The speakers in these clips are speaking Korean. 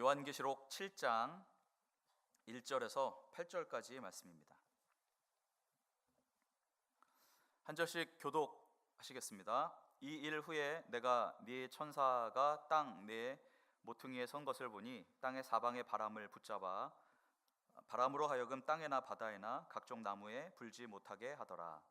요한계시록 7장 1절에서 8절까지의 말씀입니다. 한 절씩 교독하시겠습니다. 이 일 후에 내가 네 천사가 땅 네 모퉁이에 선 것을 보니 땅의 사방의 바람을 붙잡아 바람으로 하여금 땅에나 바다에나 각종 나무에 불지 못하게 하더라.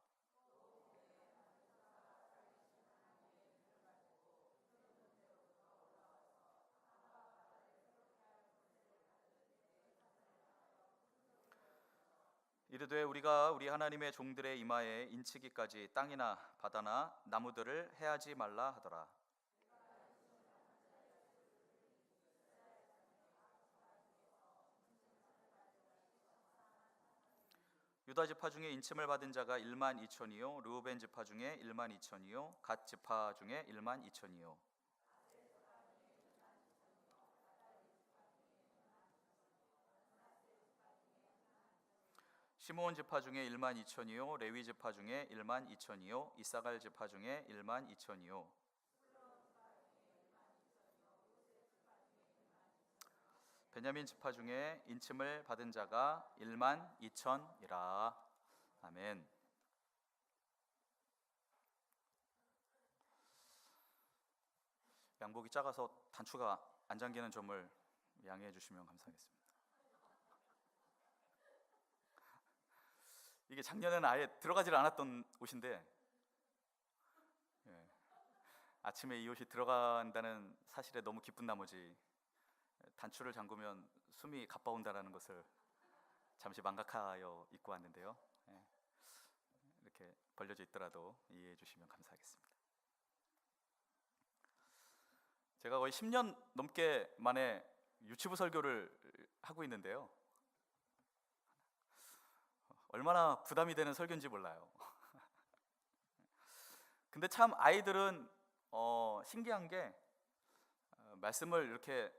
이르되 우리가 우리 하나님의 종들의 이마에 인치기까지 땅이나 바다나 나무들을 해하지 말라 하더라. 유다 지파 중에 인침을 받은 자가 1만 2천이요 르우벤 지파 중에 1만 2천이요 갓 지파 중에 1만 2천이요 시므온 지파 중에 1만 2천이요 레위 지파 중에 1만 2천이요 이사갈 지파 중에 1만 2천이요 베냐민 지파 중에 인침을 받은 자가 1만 2천이라. 아멘. 양복이 작아서 단추가 안 잠기는 점을 양해해 주시면 감사하겠습니다. 이게 작년에는 아예 들어가질 않았던 옷인데 아침에 이 옷이 들어간다는 사실에 너무 기쁜 나머지 단추를 잠그면 숨이 가빠온다라는 것을 잠시 망각하여 입고 왔는데요. 이렇게 벌려져 있더라도 이해해 주시면 감사하겠습니다. 제가 거의 10년 넘게 만에 유치부 설교를 하고 있는데요. 얼마나 부담이 되는 설교인지 몰라요. 근데 참 아이들은 신기한 게 말씀을 이렇게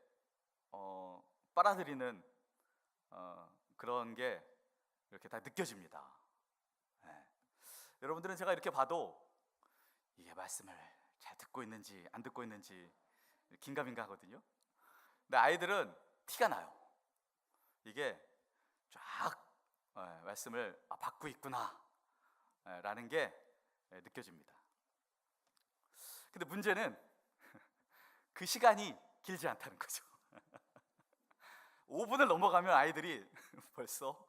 빨아들이는 그런 게 이렇게 다 느껴집니다. 여러분들은 제가 이렇게 봐도 이게 말씀을 잘 듣고 있는지 안 듣고 있는지 긴가민가 하거든요. 근데 아이들은 티가 나요. 이게 쫙 말씀을 받고 있구나 라는 게 느껴집니다. 근데 문제는 그 시간이 길지 않다는 거죠. 5분을 넘어가면 아이들이 벌써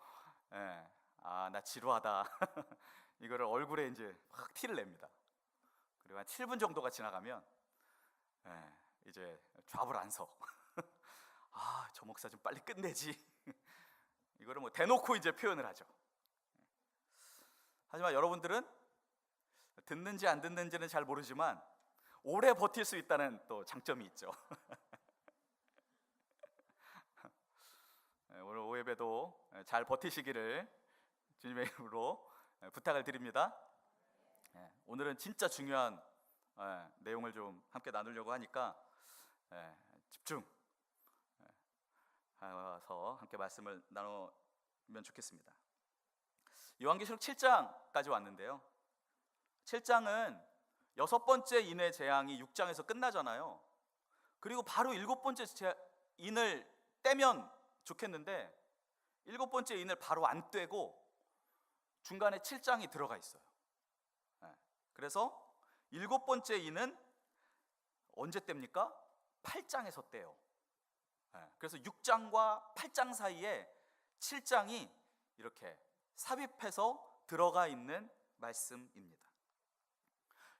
나 지루하다 이거를 얼굴에 이제 확 티를 냅니다. 그리고 한 7분 정도가 지나가면 이제 좌불 안 서. 저 목사 좀 빨리 끝내지. 이거를 뭐 대놓고 이제 표현을 하죠. 하지만 여러분들은 듣는지 안 듣는지는 잘 모르지만 오래 버틸 수 있다는 또 장점이 있죠. 오늘 오예배도 잘 버티시기를 주님의 이름으로 부탁을 드립니다. 오늘은 진짜 중요한 내용을 좀 함께 나누려고 하니까 집중해서 함께 말씀을 나누면 좋겠습니다. 요한계시록 7장까지 왔는데요. 7장은 6번째 인의 재앙이 6장에서 끝나잖아요. 그리고 바로 7번째 인을 떼면 좋겠는데 7번째 인을 바로 안 떼고 중간에 7장이 들어가 있어요. 그래서 7번째 인은 언제 뗍니까? 8장에서 떼요. 그래서 6장과 8장 사이에 7장이 이렇게 삽입해서 들어가 있는 말씀입니다.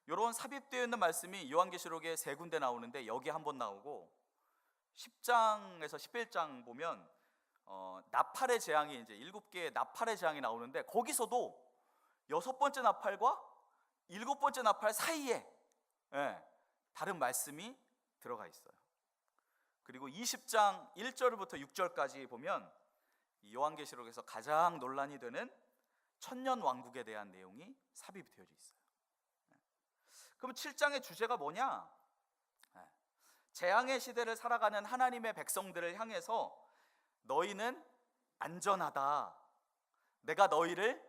이런 삽입되어 있는 말씀이 요한계시록에 3군데 나오는데 여기 한번 나오고 10장에서 11장 보면 나팔의 재앙이 이제 7개의 나팔의 재앙이 나오는데 거기서도 6번째 나팔과 7번째 나팔 사이에 다른 말씀이 들어가 있어요. 그리고 20장 1절부터 6절까지 보면 요한계시록에서 가장 논란이 되는 천년 왕국에 대한 내용이 삽입이 되어져 있어요. 그럼 7장의 주제가 뭐냐? 재앙의 시대를 살아가는 하나님의 백성들을 향해서 너희는 안전하다, 내가 너희를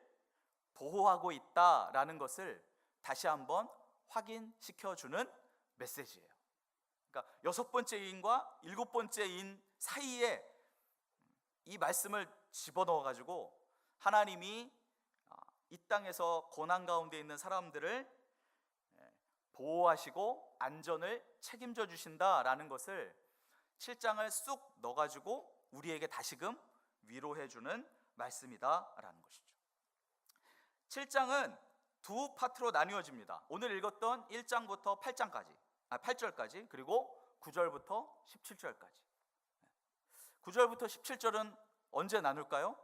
보호하고 있다라는 것을 다시 한번 확인시켜주는 메시지예요. 그러니까 6번째 인과 7번째 인 사이에 이 말씀을 집어넣어 가지고 하나님이 이 땅에서 고난 가운데 있는 사람들을 보호하시고 안전을 책임져 주신다라는 것을 7장을 쑥 넣어 가지고 우리에게 다시금 위로해 주는 말씀이다라는 것이죠. 7장은 두 파트로 나뉘어집니다. 오늘 읽었던 1장부터 8절까지 그리고 9절부터 17절까지. 9절부터 17절은 언제 나눌까요?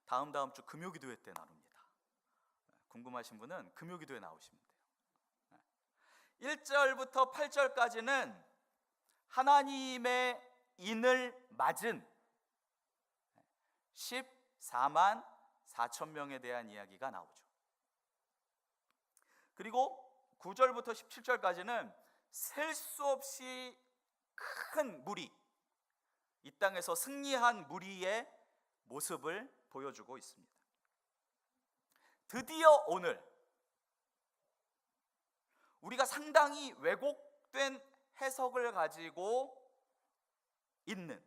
다음 주 금요기도회 때 나눕니다. 궁금하신 분은 금요기도회 나오시면 돼요. 1절부터 8절까지는 하나님의 인을 맞은 14만 4천 명에 대한 이야기가 나오죠. 그리고 9절부터 17절까지는 셀 수 없이 큰 무리, 이 땅에서 승리한 무리의 모습을 보여주고 있습니다. 드디어 오늘 우리가 상당히 왜곡된 해석을 가지고 있는,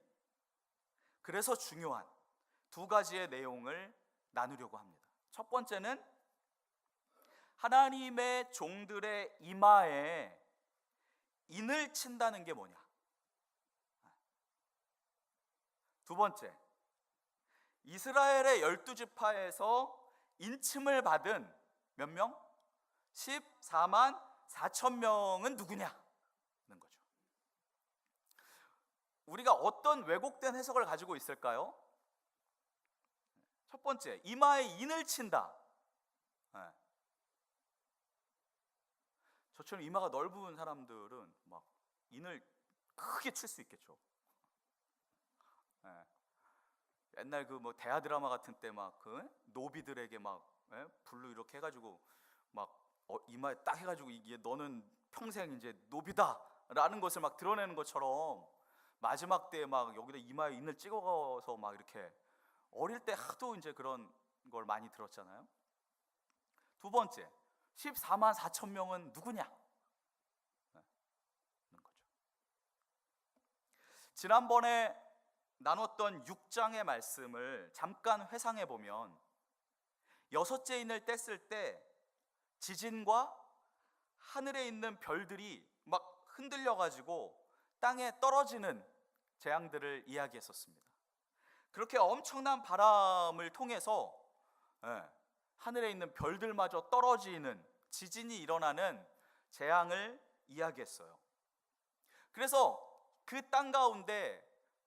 그래서 중요한 두 가지의 내용을 나누려고 합니다. 첫 번째는 하나님의 종들의 이마에 인을 친다는 게 뭐냐. 두 번째, 이스라엘의 12지파에서 인침을 받은 몇 명? 14만 4천 명은 누구냐는 거죠. 우리가 어떤 왜곡된 해석을 가지고 있을까요? 첫 번째, 이마에 인을 친다. 저처럼 이마가 넓은 사람들은 막 인을 크게 칠 수 있겠죠. 옛날 그 뭐 대하 드라마 같은 때 막 그 노비들에게 막 불로 이렇게 해가지고 막 이마에 딱 해가지고 이게 너는 평생 이제 노비다라는 것을 막 드러내는 것처럼 마지막 때 막 여기다 이마에 인을 찍어서 막 이렇게 어릴 때 하도 이제 그런 걸 많이 들었잖아요. 두 번째, 14만 4천 명은 누구냐? 거죠. 지난번에 나눴던 6장의 말씀을 잠깐 회상해 보면 6째 인을 뗐을 때 지진과 하늘에 있는 별들이 막 흔들려 가지고 땅에 떨어지는 재앙들을 이야기했었습니다. 그렇게 엄청난 바람을 통해서 하늘에 있는 별들마저 떨어지는 지진이 일어나는 재앙을 이야기했어요. 그래서 그 땅 가운데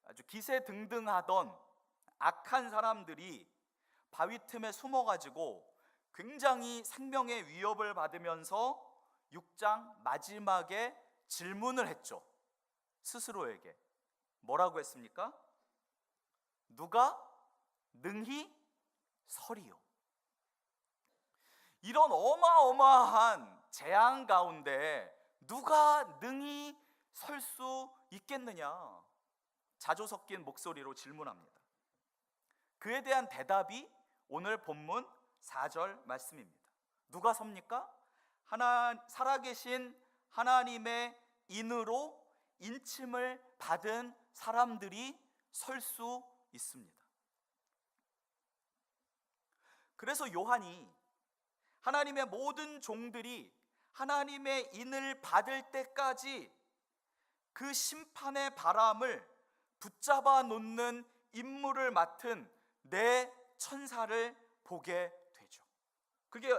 아주 기세등등하던 악한 사람들이 바위 틈에 숨어가지고 굉장히 생명의 위협을 받으면서 6장 마지막에 질문을 했죠. 스스로에게 뭐라고 했습니까? 누가 능히 서리요? 이런 어마어마한 재앙 가운데 누가 능히 설 수 있겠느냐? 자조 섞인 목소리로 질문합니다. 그에 대한 대답이 오늘 본문 4절 말씀입니다. 누가 섭니까? 살아계신 하나님의 인으로 인침을 받은 사람들이 설 수 있습니다. 그래서 요한이 하나님의 모든 종들이 하나님의 인을 받을 때까지 그 심판의 바람을 붙잡아 놓는 임무를 맡은 네 천사를 보게 되죠. 그게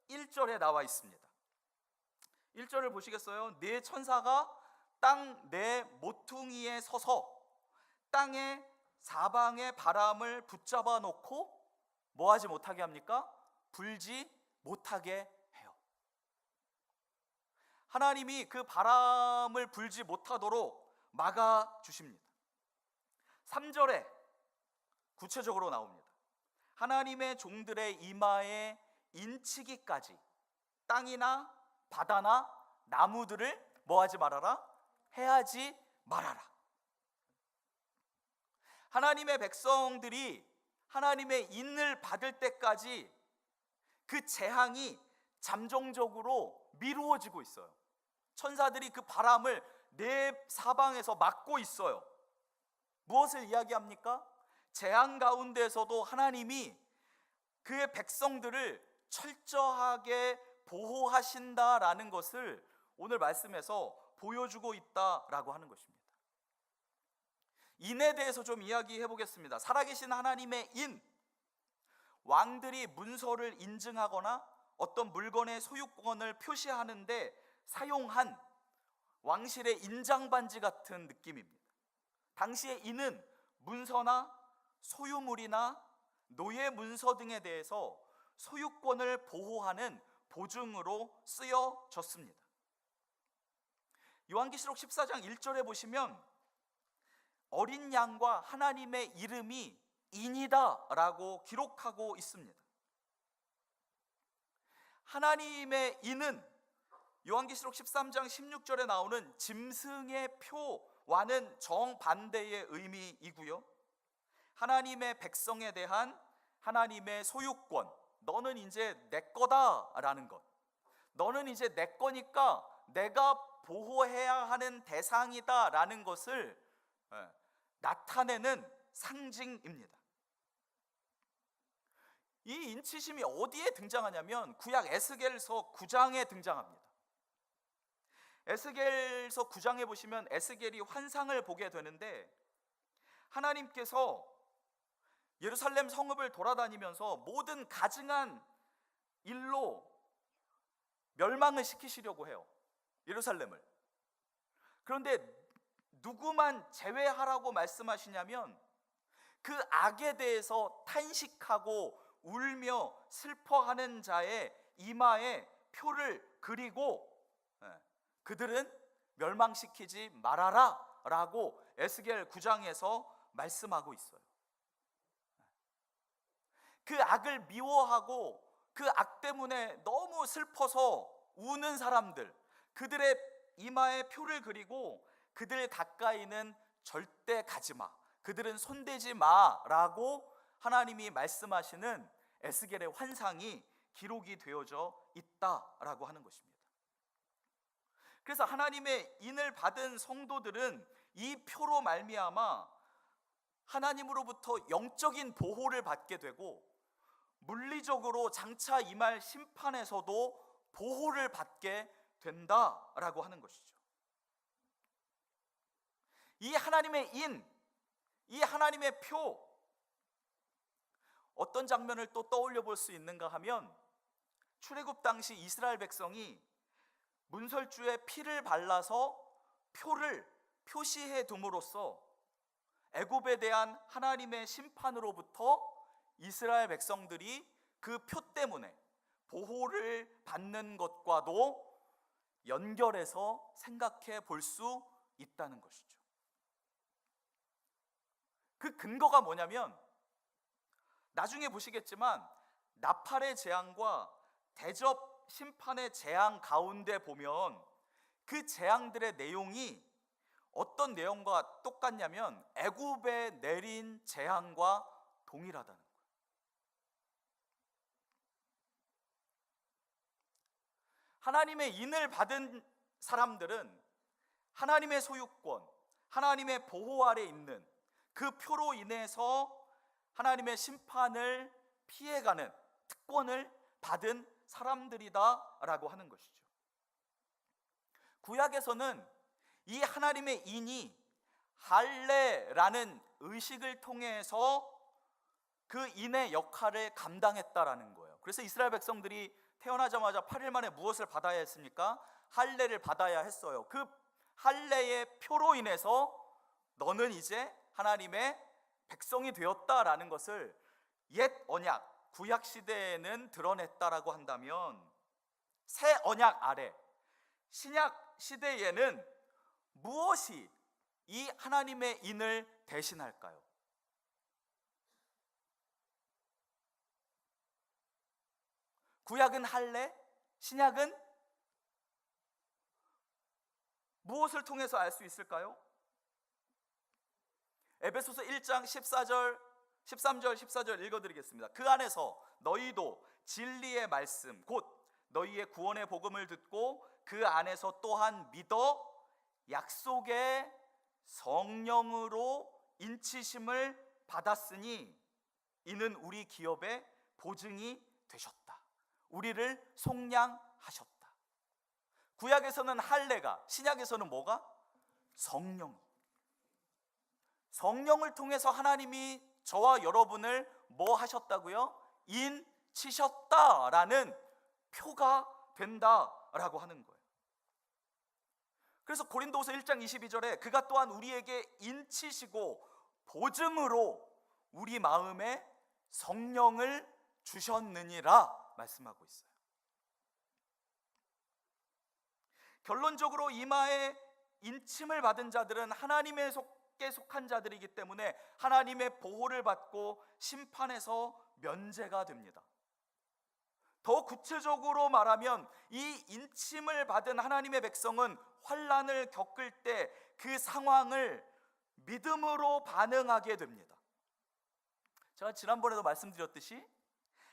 1절에 나와 있습니다. 1절을 보시겠어요? 네 천사가 땅 네 모퉁이에 서서 땅의 사방의 바람을 붙잡아 놓고 뭐 하지 못하게 합니까? 불지 못하게 해요. 하나님이 그 바람을 불지 못하도록 막아 주십니다. 3절에 구체적으로 나옵니다. 하나님의 종들의 이마에 인치기까지 땅이나 바다나 나무들을 뭐 하지 말아라? 해하지 말아라. 하나님의 백성들이 하나님의 인을 받을 때까지 그 재앙이 잠정적으로 미루어지고 있어요. 천사들이 그 바람을 네 사방에서 막고 있어요. 무엇을 이야기합니까? 재앙 가운데서도 하나님이 그의 백성들을 철저하게 보호하신다라는 것을 오늘 말씀에서 보여주고 있다라고 하는 것입니다. 인에 대해서 좀 이야기해 보겠습니다. 살아계신 하나님의 인, 왕들이 문서를 인증하거나 어떤 물건의 소유권을 표시하는데 사용한 왕실의 인장반지 같은 느낌입니다. 당시의 인은 문서나 소유물이나 노예 문서 등에 대해서 소유권을 보호하는 보증으로 쓰여졌습니다. 요한계시록 14장 1절에 보시면 어린 양과 하나님의 이름이 인이다 라고 기록하고 있습니다. 하나님의 인은 요한계시록 13장 16절에 나오는 짐승의 표와는 정반대의 의미이고요, 하나님의 백성에 대한 하나님의 소유권, 너는 이제 내 거다라는 것, 너는 이제 내 거니까 내가 보호해야 하는 대상이다라는 것을 나타내는 상징입니다. 이 인치심이 어디에 등장하냐면 구약 에스겔서 9장에 등장합니다. 에스겔서 9장에 보시면 에스겔이 환상을 보게 되는데, 하나님께서 예루살렘 성읍을 돌아다니면서 모든 가증한 일로 멸망을 시키시려고 해요, 예루살렘을. 그런데 누구만 제외하라고 말씀하시냐면 그 악에 대해서 탄식하고 울며 슬퍼하는 자의 이마에 표를 그리고 그들은 멸망시키지 말아라 라고 에스겔 9장에서 말씀하고 있어요. 그 악을 미워하고 그 악 때문에 너무 슬퍼서 우는 사람들, 그들의 이마에 표를 그리고 그들 가까이는 절대 가지 마, 그들은 손대지 마라고 하나님이 말씀하시는 에스겔의 환상이 기록이 되어져 있다라고 하는 것입니다. 그래서 하나님의 인을 받은 성도들은 이 표로 말미암아 하나님으로부터 영적인 보호를 받게 되고 물리적으로 장차 임할 심판에서도 보호를 받게 된다라고 하는 것이죠. 이 하나님의 인, 이 하나님의 표, 어떤 장면을 또 떠올려 볼 수 있는가 하면, 출애굽 당시 이스라엘 백성이 문설주에 피를 발라서 표를 표시해 둠으로써 애굽에 대한 하나님의 심판으로부터 이스라엘 백성들이 그 표 때문에 보호를 받는 것과도 연결해서 생각해 볼 수 있다는 것이죠. 그 근거가 뭐냐면, 나중에 보시겠지만 나팔의 재앙과 대접 심판의 재앙 가운데 보면 그 재앙들의 내용이 어떤 내용과 똑같냐면 애굽에 내린 재앙과 동일하다는 거예요. 하나님의 인을 받은 사람들은 하나님의 소유권, 하나님의 보호 아래 있는 그 표로 인해서 하나님의 심판을 피해가는 특권을 받은 사람들이다라고 하는 것이죠. 구약에서는 이 하나님의 인이 할례라는 의식을 통해서 그 인의 역할을 감당했다라는 거예요. 그래서 이스라엘 백성들이 태어나자마자 8일 만에 무엇을 받아야 했습니까? 할례를 받아야 했어요. 그 할례의 표로 인해서 너는 이제 하나님의 백성이 되었다라는 것을 옛 언약, 구약 시대에는 드러냈다라고 한다면, 새 언약 아래 신약 시대에는 무엇이 이 하나님의 인을 대신할까요? 구약은 할례, 신약은 무엇을 통해서 알 수 있을까요? 에베소서 1장 13절 14절 읽어드리겠습니다. 그 안에서 너희도 진리의 말씀 곧 너희의 구원의 복음을 듣고 그 안에서 또한 믿어 약속의 성령으로 인치심을 받았으니 이는 우리 기업의 보증이 되셨다. 우리를 속량하셨다. 구약에서는 할례가, 신약에서는 뭐가? 성령을 통해서 하나님이 저와 여러분을 뭐 하셨다고요? 인치셨다라는 표가 된다라고 하는 거예요. 그래서 고린도후서 1장 22절에 그가 또한 우리에게 인치시고 보증으로 우리 마음에 성령을 주셨느니라 말씀하고 있어요. 결론적으로 이마에 인침을 받은 자들은 하나님의 속에 속한 자들이기 때문에 하나님의 보호를 받고 심판에서 면제가 됩니다. 더 구체적으로 말하면 이 인침을 받은 하나님의 백성은 환난을 겪을 때 그 상황을 믿음으로 반응하게 됩니다. 제가 지난번에도 말씀드렸듯이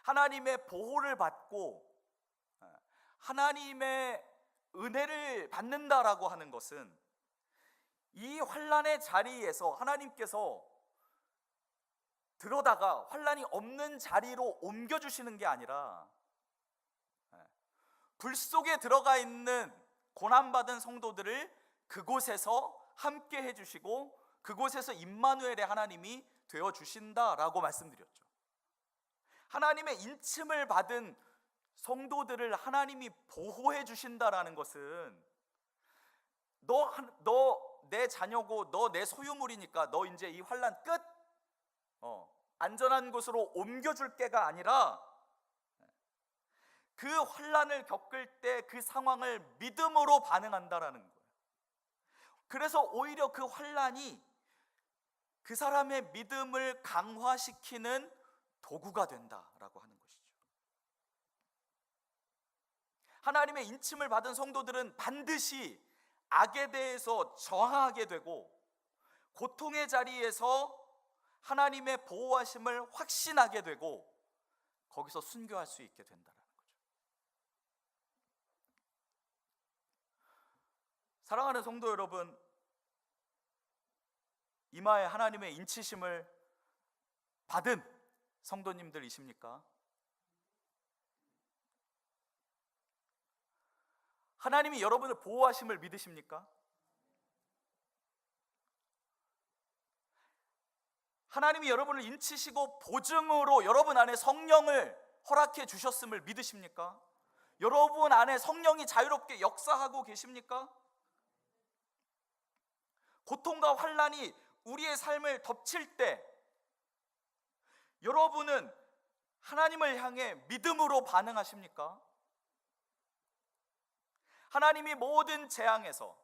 하나님의 보호를 받고 하나님의 은혜를 받는다라고 하는 것은 이 환난의 자리에서 하나님께서 들어다가 환난이 없는 자리로 옮겨주시는 게 아니라 불 속에 들어가 있는 고난받은 성도들을 그곳에서 함께 해주시고 그곳에서 임마누엘의 하나님이 되어주신다라고 말씀드렸죠. 하나님의 인침을 받은 성도들을 하나님이 보호해 주신다라는 것은 너 내 자녀고 너 내 소유물이니까 너 이제 이 환난 끝, 안전한 곳으로 옮겨줄게가 아니라 그 환난을 겪을 때 그 상황을 믿음으로 반응한다라는 거예요. 그래서 오히려 그 환난이 그 사람의 믿음을 강화시키는 도구가 된다라고 하는 것이죠. 하나님의 인침을 받은 성도들은 반드시 악에 대해서 저항하게 되고 고통의 자리에서 하나님의 보호하심을 확신하게 되고 거기서 순교할 수 있게 된다는 거죠. 사랑하는 성도 여러분, 이마에 하나님의 인치심을 받은 성도님들이십니까? 하나님이 여러분을 보호하심을 믿으십니까? 하나님이 여러분을 인치시고 보증으로 여러분 안에 성령을 허락해 주셨음을 믿으십니까? 여러분 안에 성령이 자유롭게 역사하고 계십니까? 고통과 환난이 우리의 삶을 덮칠 때 여러분은 하나님을 향해 믿음으로 반응하십니까? 하나님이 모든 재앙에서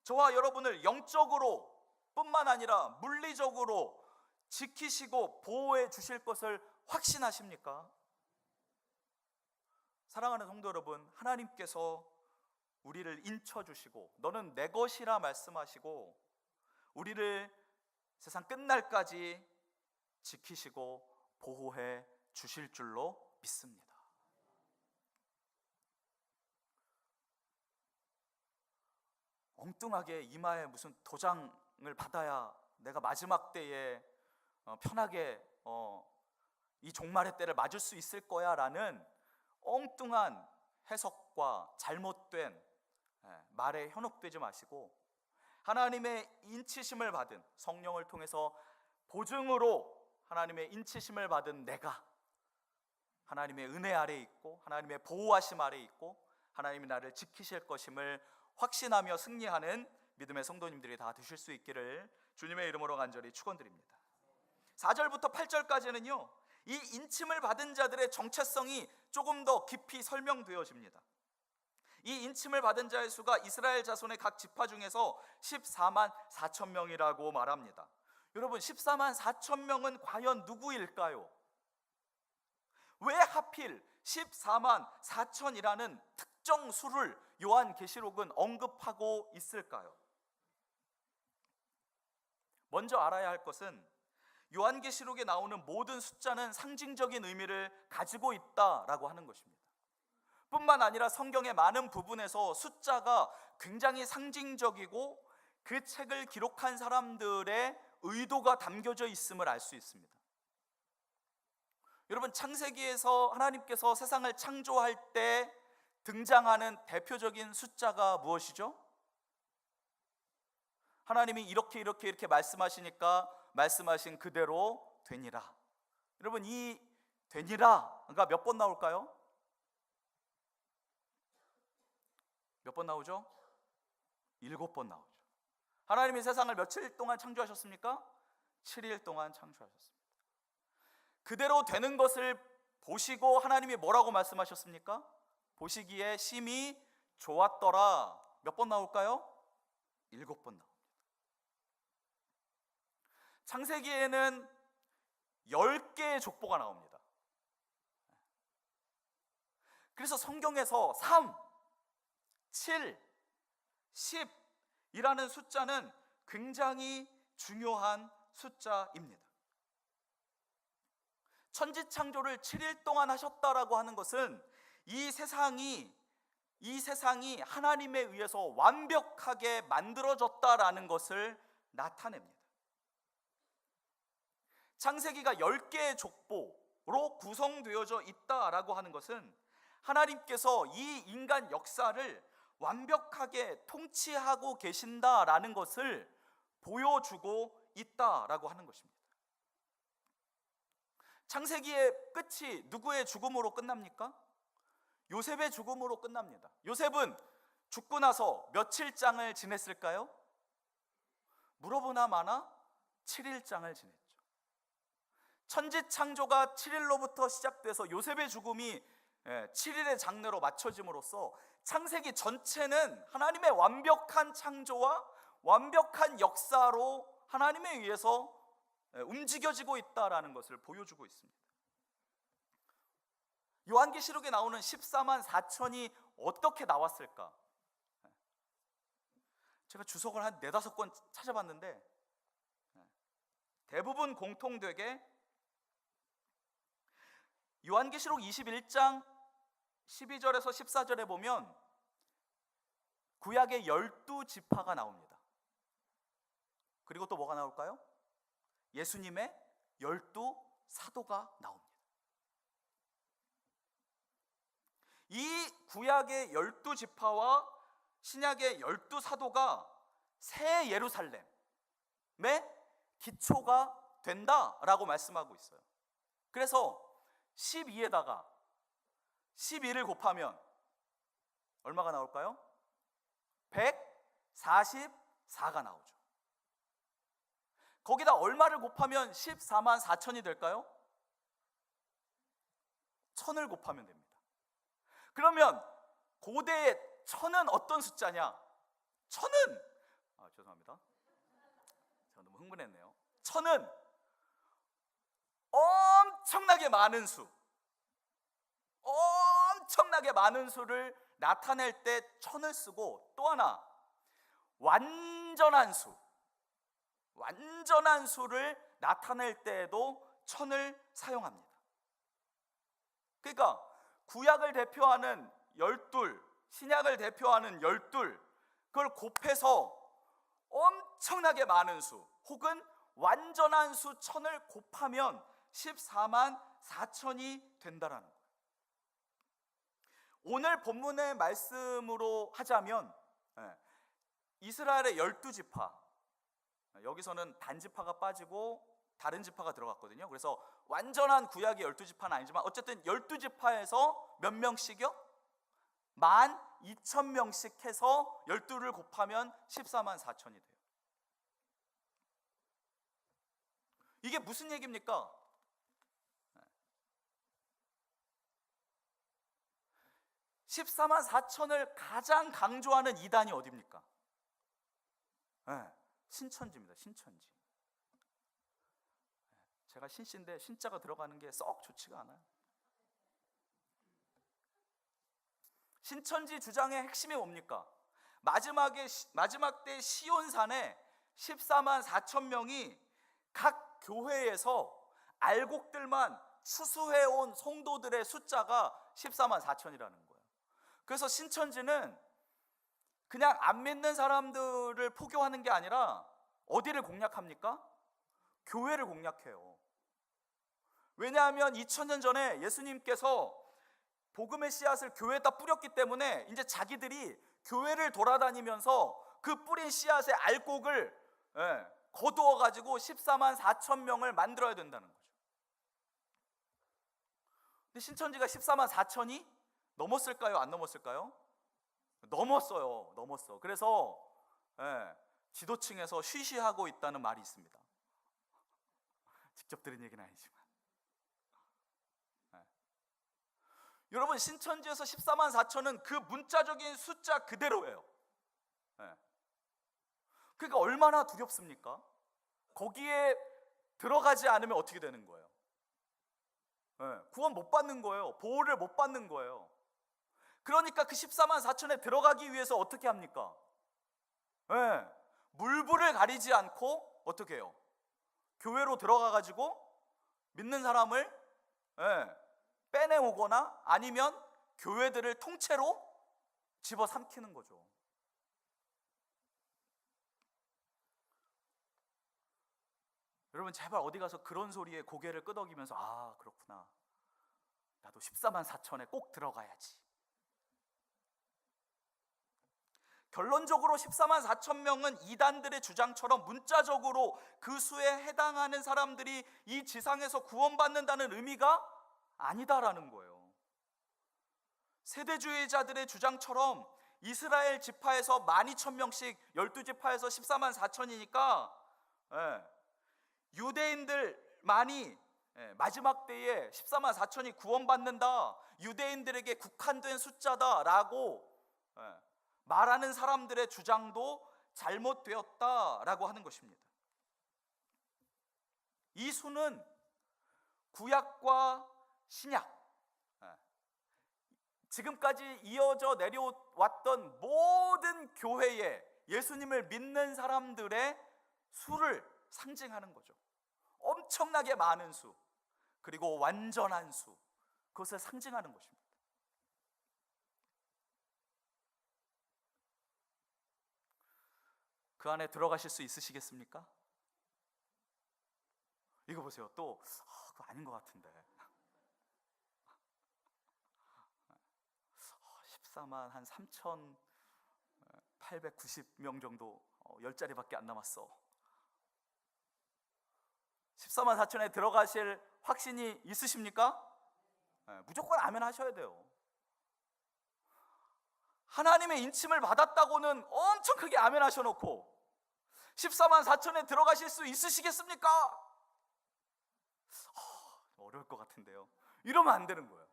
저와 여러분을 영적으로 뿐만 아니라 물리적으로 지키시고 보호해 주실 것을 확신하십니까? 사랑하는 성도 여러분, 하나님께서 우리를 인쳐주시고 너는 내 것이라 말씀하시고 우리를 세상 끝날까지 지키시고 보호해 주실 줄로 믿습니다. 엉뚱하게 이마에 무슨 도장을 받아야 내가 마지막 때에 편하게 이 종말의 때를 맞을 수 있을 거야 라는 엉뚱한 해석과 잘못된 말에 현혹되지 마시고 하나님의 인치심을 받은 성령을 통해서 보증으로 하나님의 인치심을 받은 내가 하나님의 은혜 아래 있고 하나님의 보호하심 아래 있고 하나님이 나를 지키실 것임을 확신하며 승리하는 믿음의 성도님들이 다 되실 수 있기를 주님의 이름으로 간절히 축원드립니다. 4절부터 8절까지는요 이 인침을 받은 자들의 정체성이 조금 더 깊이 설명되어집니다. 이 인침을 받은 자의 수가 이스라엘 자손의 각 지파 중에서 14만 4천 명이라고 말합니다. 여러분 14만 4천 명은 과연 누구일까요? 왜 하필 14만 4천이라는 특정 수를 요한계시록은 언급하고 있을까요? 먼저 알아야 할 것은 요한계시록에 나오는 모든 숫자는 상징적인 의미를 가지고 있다라고 하는 것입니다. 뿐만 아니라 성경의 많은 부분에서 숫자가 굉장히 상징적이고 그 책을 기록한 사람들의 의도가 담겨져 있음을 알 수 있습니다. 여러분, 창세기에서 하나님께서 세상을 창조할 때 등장하는 대표적인 숫자가 무엇이죠? 하나님이 이렇게 말씀하시니까 말씀하신 그대로 되니라. 여러분, 이 되니라가 몇 번 나올까요? 몇 번 나오죠? 7번 나오죠. 하나님이 세상을 며칠 동안 창조하셨습니까? 7일 동안 창조하셨습니다. 그대로 되는 것을 보시고 하나님이 뭐라고 말씀하셨습니까? 보시기에 심히 좋았더라. 몇 번 나올까요? 7번 나옵니다. 창세기에는 10개의 족보가 나옵니다. 그래서 성경에서 3, 7, 10이라는 숫자는 굉장히 중요한 숫자입니다. 천지창조를 7일 동안 하셨다라고 하는 것은 이 세상이 하나님에 의해서 완벽하게 만들어졌다라는 것을 나타냅니다. 창세기가 10개의 족보로 구성되어져 있다라고 하는 것은 하나님께서 이 인간 역사를 완벽하게 통치하고 계신다라는 것을 보여주고 있다라고 하는 것입니다. 창세기의 끝이 누구의 죽음으로 끝납니까? 요셉의 죽음으로 끝납니다. 요셉은 죽고 나서 며칠장을 지냈을까요? 물어보나 마나 7일장을 지냈죠. 천지창조가 7일로부터 시작돼서 요셉의 죽음이 7일의 장례로 맞춰짐으로써 창세기 전체는 하나님의 완벽한 창조와 완벽한 역사로 하나님에 의해서 움직여지고 있다라는 것을 보여주고 있습니다. 요한계시록에 나오는 14만 4천이 어떻게 나왔을까? 제가 주석을 한 4-5권 찾아봤는데 대부분 공통되게 요한계시록 21장 12절에서 14절에 보면 구약의 12지파가 나옵니다. 그리고 또 뭐가 나올까요? 예수님의 12사도가 나옵니다. 이 구약의 12지파와 신약의 12사도가 새 예루살렘의 기초가 된다라고 말씀하고 있어요. 그래서 12에다가 12를 곱하면 얼마가 나올까요? 144가 나오죠. 거기다 얼마를 곱하면 14만 4천이 될까요? 1000을 곱하면 됩니다. 그러면 고대의 1000은 어떤 숫자냐? 1000은 죄송합니다. 제가 너무 흥분했네요. 1000은 엄청나게 많은 수, 엄청나게 많은 수를 나타낼 때 1000을 쓰고, 또 하나 완전한 수를 나타낼 때에도 1000을 사용합니다. 그러니까 구약을 대표하는 12, 신약을 대표하는 12, 그걸 곱해서 엄청나게 많은 수 혹은 완전한 수 1000을 곱하면 14만 4천이 된다라는 거예요. 오늘 본문의 말씀으로 하자면 이스라엘의 12지파, 여기서는 단지파가 빠지고 다른 지파가 들어갔거든요. 그래서 완전한 구약의 12지파는 아니지만 어쨌든 12지파에서 몇 명씩이요? 12,000명씩 해서 12를 곱하면 14만 4천이 돼요. 이게 무슨 얘기입니까? 14만 4천을 가장 강조하는 이단이 어디입니까? 신천지입니다. 신천지. 제가 신씨인데 신자가 들어가는 게 썩 좋지가 않아요. 신천지 주장의 핵심이 뭡니까? 마지막 때 시온산에 14만 4천 명이 각 교회에서 알곡들만 추수해온 성도들의 숫자가 14만 4천이라는 거예요. 그래서 신천지는 그냥 안 믿는 사람들을 포교하는 게 아니라 어디를 공략합니까? 교회를 공략해요. 왜냐하면 2000년 전에 예수님께서 복음의 씨앗을 교회에다 뿌렸기 때문에 이제 자기들이 교회를 돌아다니면서 그 뿌린 씨앗의 알곡을 거두어 가지고 14만 4천 명을 만들어야 된다는 거죠. 근데 신천지가 14만 4천이 넘었을까요? 안 넘었을까요? 넘었어요. 넘었어. 그래서 지도층에서 쉬쉬하고 있다는 말이 있습니다. 직접 들은 얘기는 아니지만. 여러분, 신천지에서 14만 4천은 그 문자적인 숫자 그대로예요. 그러니까 얼마나 두렵습니까? 거기에 들어가지 않으면 어떻게 되는 거예요? 구원 못 받는 거예요. 보호를 못 받는 거예요. 그러니까 그 14만 4천에 들어가기 위해서 어떻게 합니까? 물불을 가리지 않고 어떻게 해요? 교회로 들어가 가지고 믿는 사람을 빼내오거나 아니면 교회들을 통째로 집어삼키는 거죠. 여러분, 제발 어디 가서 그런 소리에 고개를 끄덕이면서 아, 그렇구나, 나도 14만 4천에 꼭 들어가야지. 결론적으로 14만 4천 명은 이단들의 주장처럼 문자적으로 그 수에 해당하는 사람들이 이 지상에서 구원받는다는 의미가 아니다라는 거예요. 세대주의자들의 주장처럼 이스라엘 지파에서 12,000명씩 12지파에서 14만 4천이니까 유대인들만이 마지막 때에 14만 4천이 구원받는다, 유대인들에게 국한된 숫자다라고 말하는 사람들의 주장도 잘못되었다라고 하는 것입니다. 이 수는 구약과 신약, 지금까지 이어져 내려왔던 모든 교회에 예수님을 믿는 사람들의 수를 상징하는 거죠. 엄청나게 많은 수, 그리고 완전한 수, 그것을 상징하는 것입니다. 그 안에 들어가실 수 있으시겠습니까? 이거 보세요. 또 그거 아닌 것 같은데 14만 한 3,890명 정도, 10자리밖에 안 남았어. 14만 4천에 들어가실 확신이 있으십니까? 무조건 아멘 하셔야 돼요. 하나님의 인침을 받았다고는 엄청 크게 아멘 하셔놓고 14만 4천에 들어가실 수 있으시겠습니까? 어려울 것 같은데요. 이러면 안 되는 거예요.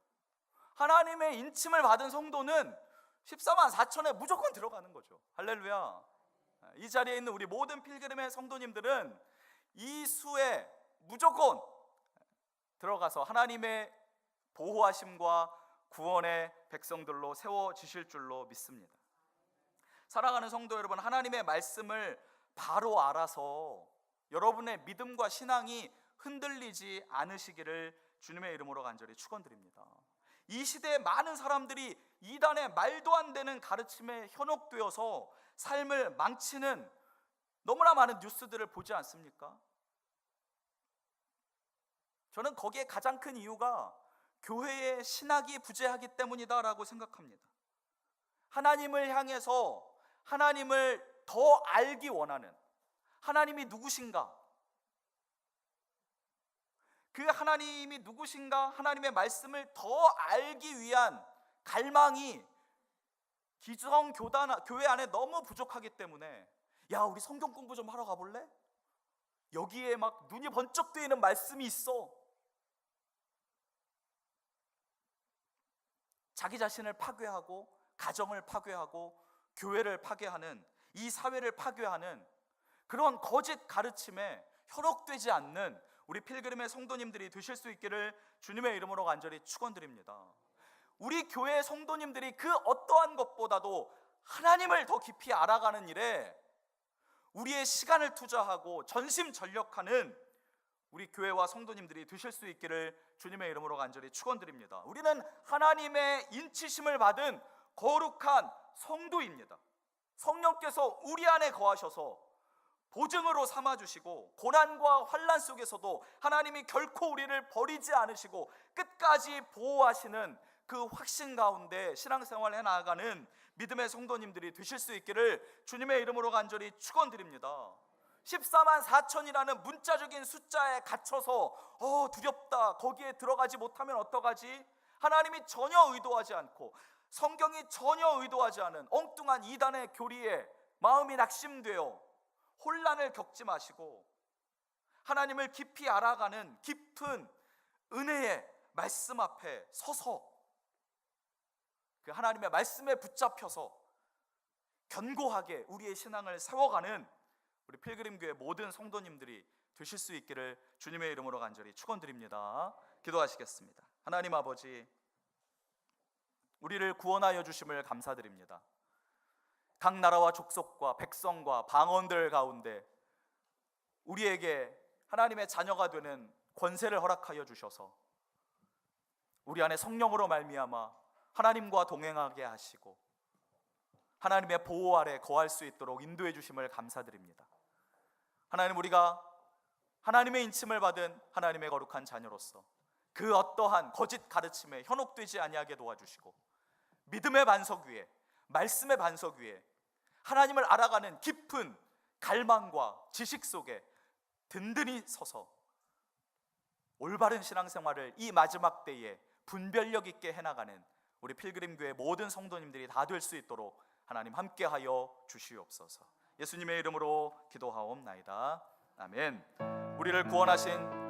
하나님의 인침을 받은 성도는 14만 4천에 무조건 들어가는 거죠. 할렐루야. 이 자리에 있는 우리 모든 필그림의 성도님들은 이 수에 무조건 들어가서 하나님의 보호하심과 구원의 백성들로 세워지실 줄로 믿습니다. 사랑하는 성도 여러분, 하나님의 말씀을 바로 알아서 여러분의 믿음과 신앙이 흔들리지 않으시기를 주님의 이름으로 간절히 축원드립니다. 이 시대에 많은 사람들이 이단의 말도 안 되는 가르침에 현혹되어서 삶을 망치는 너무나 많은 뉴스들을 보지 않습니까? 저는 거기에 가장 큰 이유가 교회의 신학이 부재하기 때문이다라고 생각합니다. 하나님을 향해서 하나님을 더 알기 원하는, 하나님이 누구신가, 그 하나님이 누구신가, 하나님의 말씀을 더 알기 위한 갈망이 기성 교회 안에 너무 부족하기 때문에 야, 우리 성경 공부 좀 하러 가볼래? 여기에 막 눈이 번쩍 뜨이는 말씀이 있어. 자기 자신을 파괴하고 가정을 파괴하고 교회를 파괴하는, 이 사회를 파괴하는 그런 거짓 가르침에 현혹되지 않는 우리 필그림의 성도님들이 되실 수 있기를 주님의 이름으로 간절히 축원드립니다. 우리 교회 성도님들이 그 어떠한 것보다도 하나님을 더 깊이 알아가는 일에 우리의 시간을 투자하고 전심전력하는 우리 교회와 성도님들이 되실 수 있기를 주님의 이름으로 간절히 축원드립니다. 우리는 하나님의 인치심을 받은 거룩한 성도입니다. 성령께서 우리 안에 거하셔서 보증으로 삼아주시고 고난과 환난 속에서도 하나님이 결코 우리를 버리지 않으시고 끝까지 보호하시는 그 확신 가운데 신앙생활을 해나가는 믿음의 성도님들이 되실 수 있기를 주님의 이름으로 간절히 축원드립니다. 14만 4천이라는 문자적인 숫자에 갇혀서 두렵다, 거기에 들어가지 못하면 어떡하지? 하나님이 전혀 의도하지 않고 성경이 전혀 의도하지 않은 엉뚱한 이단의 교리에 마음이 낙심되어 혼란을 겪지 마시고 하나님을 깊이 알아가는 깊은 은혜의 말씀 앞에 서서 그 하나님의 말씀에 붙잡혀서 견고하게 우리의 신앙을 세워가는 우리 필그림교회 모든 성도님들이 되실 수 있기를 주님의 이름으로 간절히 축원드립니다. 기도하시겠습니다. 하나님 아버지, 우리를 구원하여 주심을 감사드립니다. 각 나라와 족속과 백성과 방언들 가운데 우리에게 하나님의 자녀가 되는 권세를 허락하여 주셔서 우리 안에 성령으로 말미암아 하나님과 동행하게 하시고 하나님의 보호 아래 거할 수 있도록 인도해 주심을 감사드립니다. 하나님, 우리가 하나님의 인침을 받은 하나님의 거룩한 자녀로서 그 어떠한 거짓 가르침에 현혹되지 아니하게 도와주시고 믿음의 반석 위에, 말씀의 반석 위에 하나님을 알아가는 깊은 갈망과 지식 속에 든든히 서서 올바른 신앙생활을 이 마지막 때에 분별력 있게 해나가는 우리 필그림교회 모든 성도님들이 다 될 수 있도록 하나님 함께하여 주시옵소서. 예수님의 이름으로 기도하옵나이다. 아멘. 우리를 구원하신